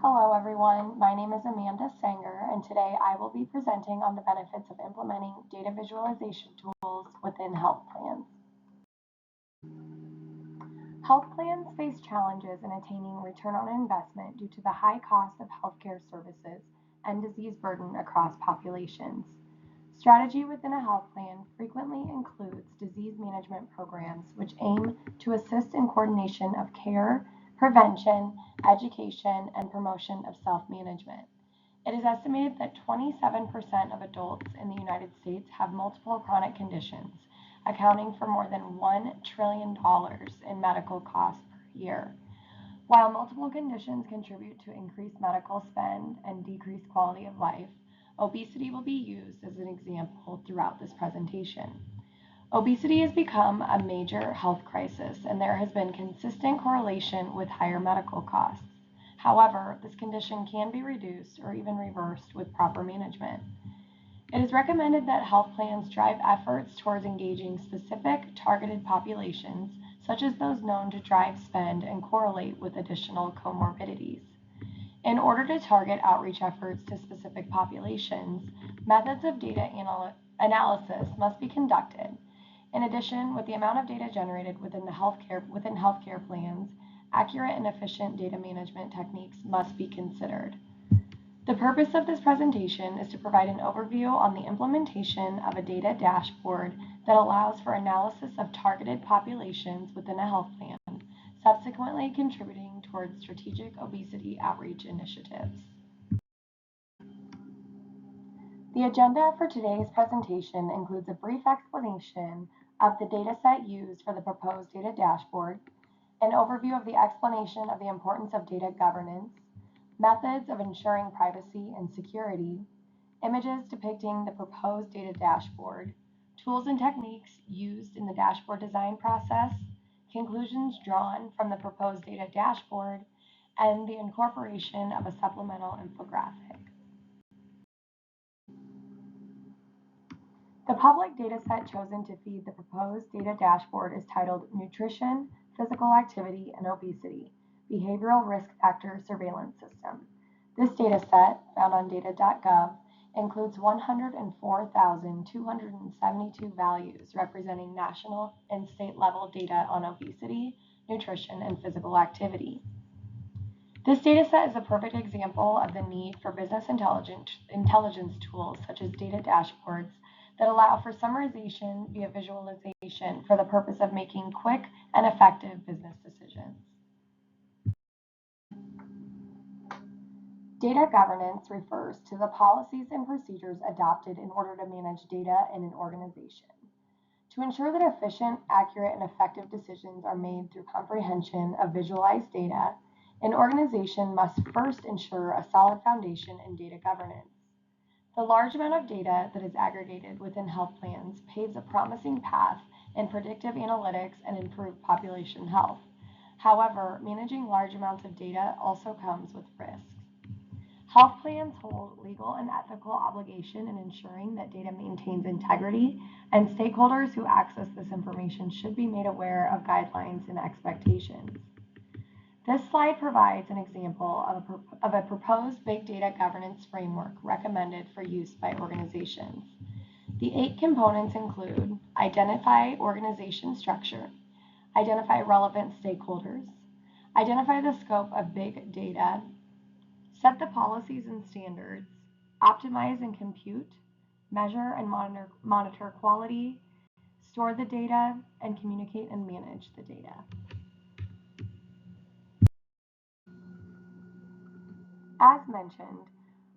Hello everyone, my name is Amanda Sanger and today I will be presenting on the benefits of implementing data visualization tools within health plans. Health plans face challenges in attaining return on investment due to the high cost of healthcare services and disease burden across populations. Strategy within a health plan frequently includes disease management programs which aim to assist in coordination of care, prevention, education, and promotion of self-management. It is estimated that 27% of adults in the United States have multiple chronic conditions, accounting for more than $1 trillion in medical costs per year. While multiple conditions contribute to increased medical spend and decreased quality of life, obesity will be used as an example throughout this presentation. Obesity has become a major health crisis, and there has been consistent correlation with higher medical costs. However, this condition can be reduced or even reversed with proper management. It is recommended that health plans drive efforts towards engaging specific targeted populations, such as those known to drive spend and correlate with additional comorbidities. In order to target outreach efforts to specific populations, methods of data analysis must be conducted. In addition, with the amount of data generated within healthcare plans, accurate and efficient data management techniques must be considered. The purpose of this presentation is to provide an overview on the implementation of a data dashboard that allows for analysis of targeted populations within a health plan, subsequently contributing towards strategic obesity outreach initiatives. The agenda for today's presentation includes a brief explanation of the dataset used for the proposed data dashboard, an overview of the explanation of the importance of data governance, methods of ensuring privacy and security, images depicting the proposed data dashboard, tools and techniques used in the dashboard design process, conclusions drawn from the proposed data dashboard, and the incorporation of a supplemental infographic. The public dataset chosen to feed the proposed data dashboard is titled Nutrition, Physical Activity, and Obesity, Behavioral Risk Factor Surveillance System. This dataset, found on data.gov, includes 104,272 values representing national and state level data on obesity, nutrition, and physical activity. This dataset is a perfect example of the need for business intelligence tools such as data dashboards that allow for summarization via visualization for the purpose of making quick and effective business decisions. Data governance refers to the policies and procedures adopted in order to manage data in an organization. To ensure that efficient, accurate, and effective decisions are made through comprehension of visualized data, an organization must first ensure a solid foundation in data governance. The large amount of data that is aggregated within health plans paves a promising path in predictive analytics and improved population health. However, managing large amounts of data also comes with risks. Health plans hold legal and ethical obligation in ensuring that data maintains integrity, and stakeholders who access this information should be made aware of guidelines and expectations. This slide provides an example of a proposed big data governance framework recommended for use by organizations. The 8 components include identify organization structure, identify relevant stakeholders, identify the scope of big data, set the policies and standards, optimize and compute, measure and monitor quality, store the data, and communicate and manage the data. As mentioned,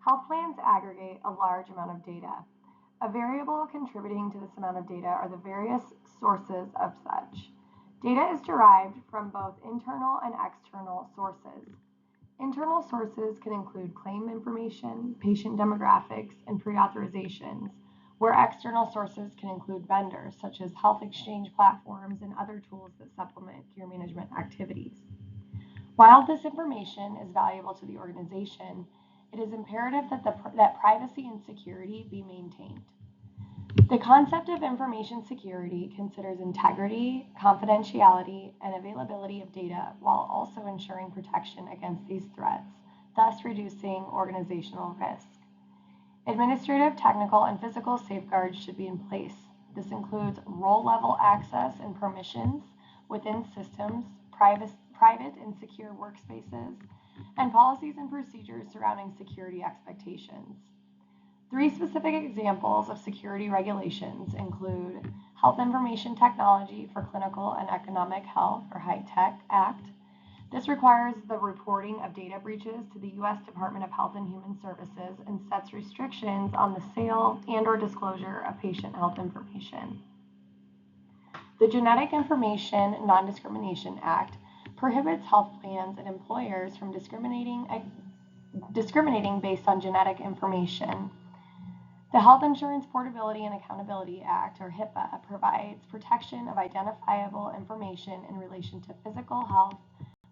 health plans aggregate a large amount of data. A variable contributing to this amount of data are the various sources of such. Data is derived from both internal and external sources. Internal sources can include claim information, patient demographics, and pre-authorizations, where external sources can include vendors such as health exchange platforms and other tools that supplement care management activities. While this information is valuable to the organization, it is imperative that privacy and security be maintained. The concept of information security considers integrity, confidentiality, and availability of data while also ensuring protection against these threats, thus reducing organizational risk. Administrative, technical, and physical safeguards should be in place. This includes role-level access and permissions within systems, private and secure workspaces, and policies and procedures surrounding security expectations. Three specific examples of security regulations include Health Information Technology for Clinical and Economic Health, or HITECH Act. This requires the reporting of data breaches to the U.S. Department of Health and Human Services and sets restrictions on the sale and/or disclosure of patient health information. The Genetic Information Non-Discrimination Act prohibits health plans and employers from discriminating based on genetic information. The Health Insurance Portability and Accountability Act, or HIPAA, provides protection of identifiable information in relation to physical health,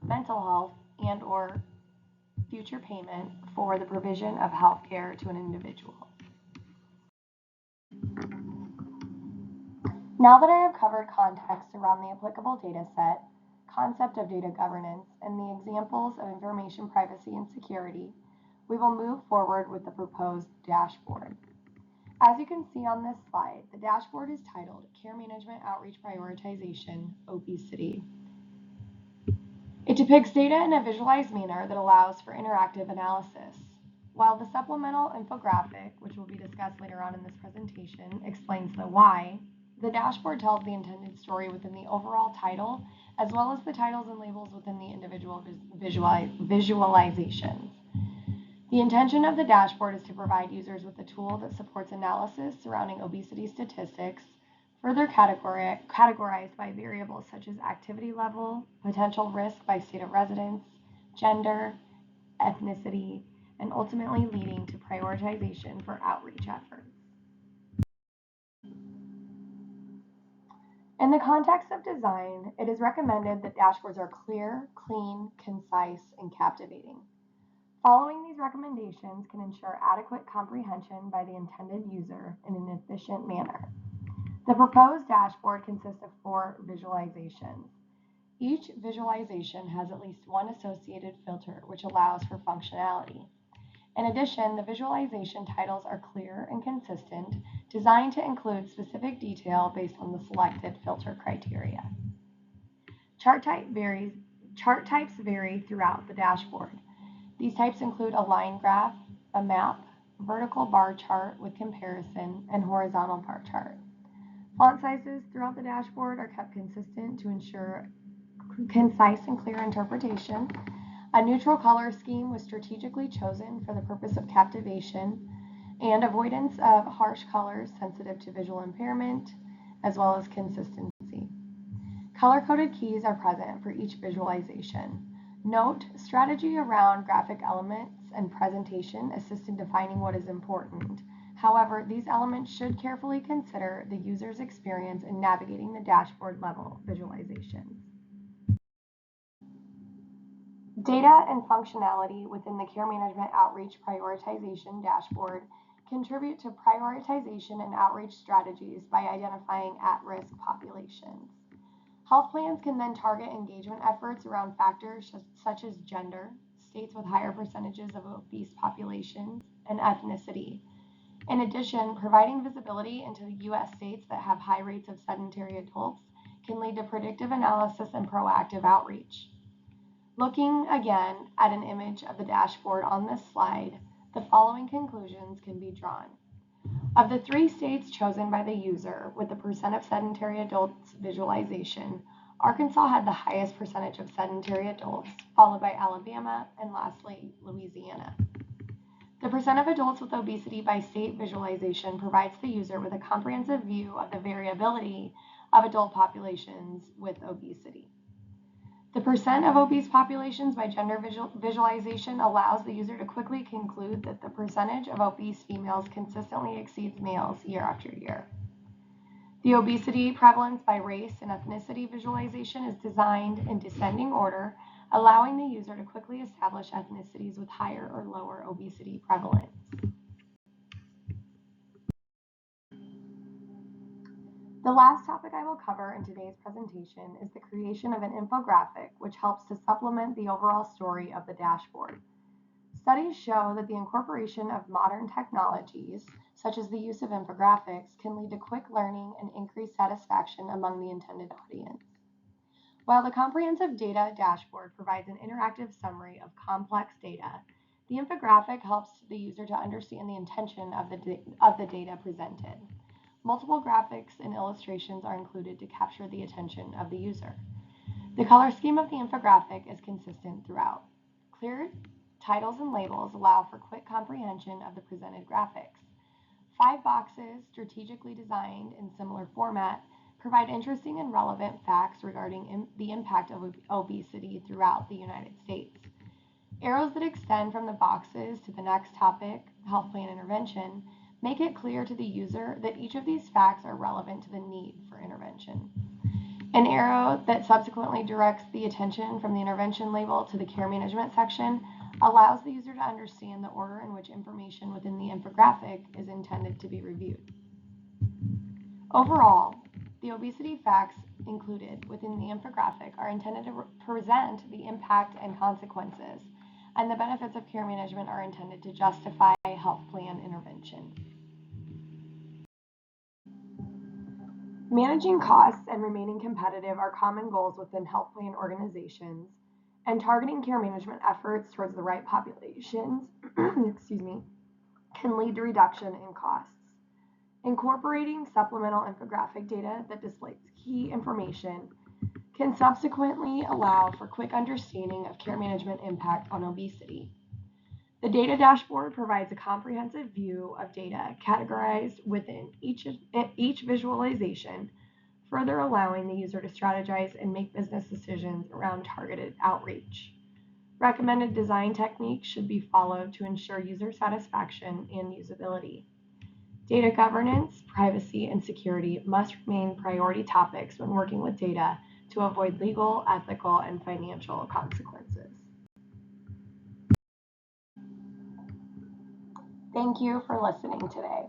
mental health, and/or future payment for the provision of health care to an individual. Now that I have covered context around the applicable data set, concept of data governance, and the examples of information privacy and security, we will move forward with the proposed dashboard. As you can see on this slide, the dashboard is titled Care Management Outreach Prioritization, Obesity. It depicts data in a visualized manner that allows for interactive analysis. While the supplemental infographic, which will be discussed later on in this presentation, explains the why, the dashboard tells the intended story within the overall title, as well as the titles and labels within the individual visualizations. The intention of the dashboard is to provide users with a tool that supports analysis surrounding obesity statistics, further categorized by variables such as activity level, potential risk by state of residence, gender, ethnicity, and ultimately leading to prioritization for outreach efforts. In the context of design, it is recommended that dashboards are clear, clean, concise, and captivating. Following these recommendations can ensure adequate comprehension by the intended user in an efficient manner. The proposed dashboard consists of 4 visualizations. Each visualization has at least one associated filter, which allows for functionality. In addition, the visualization titles are clear and consistent, designed to include specific detail based on the selected filter criteria. Chart types vary throughout the dashboard. These types include a line graph, a map, vertical bar chart with comparison, and horizontal bar chart. Font sizes throughout the dashboard are kept consistent to ensure concise and clear interpretation. A neutral color scheme was strategically chosen for the purpose of captivation and avoidance of harsh colors sensitive to visual impairment, as well as consistency. Color-coded keys are present for each visualization. Note, strategy around graphic elements and presentation assist in defining what is important. However, these elements should carefully consider the user's experience in navigating the dashboard level visualizations. Data and functionality within the Care Management Outreach Prioritization Dashboard contribute to prioritization and outreach strategies by identifying at-risk populations. Health plans can then target engagement efforts around factors such as gender, states with higher percentages of obese populations, and ethnicity. In addition, providing visibility into the U.S. states that have high rates of sedentary adults can lead to predictive analysis and proactive outreach. Looking again at an image of the dashboard on this slide, the following conclusions can be drawn. Of the 3 states chosen by the user with the percent of sedentary adults visualization, Arkansas had the highest percentage of sedentary adults, followed by Alabama, and lastly, Louisiana. The percent of adults with obesity by state visualization provides the user with a comprehensive view of the variability of adult populations with obesity. The percent of obese populations by gender visualization allows the user to quickly conclude that the percentage of obese females consistently exceeds males year after year. The obesity prevalence by race and ethnicity visualization is designed in descending order, allowing the user to quickly establish ethnicities with higher or lower obesity prevalence. The last topic I will cover in today's presentation is the creation of an infographic, which helps to supplement the overall story of the dashboard. Studies show that the incorporation of modern technologies, such as the use of infographics, can lead to quick learning and increased satisfaction among the intended audience. While the comprehensive data dashboard provides an interactive summary of complex data, the infographic helps the user to understand the intention of the data presented. Multiple graphics and illustrations are included to capture the attention of the user. The color scheme of the infographic is consistent throughout. Clear titles and labels allow for quick comprehension of the presented graphics. 5 boxes, strategically designed in similar format, provide interesting and relevant facts regarding the impact of obesity throughout the United States. Arrows that extend from the boxes to the next topic, health plan intervention, make it clear to the user that each of these facts are relevant to the need for intervention. An arrow that subsequently directs the attention from the intervention label to the care management section allows the user to understand the order in which information within the infographic is intended to be reviewed. Overall, the obesity facts included within the infographic are intended to present the impact and consequences, and the benefits of care management are intended to justify health plan intervention. Managing costs and remaining competitive are common goals within health plan organizations, and targeting care management efforts towards the right populations can lead to reduction in costs. Incorporating supplemental infographic data that displays key information can subsequently allow for quick understanding of care management impact on obesity. The data dashboard provides a comprehensive view of data categorized within each visualization, further allowing the user to strategize and make business decisions around targeted outreach. Recommended design techniques should be followed to ensure user satisfaction and usability. Data governance, privacy, and security must remain priority topics when working with data to avoid legal, ethical, and financial consequences. Thank you for listening today.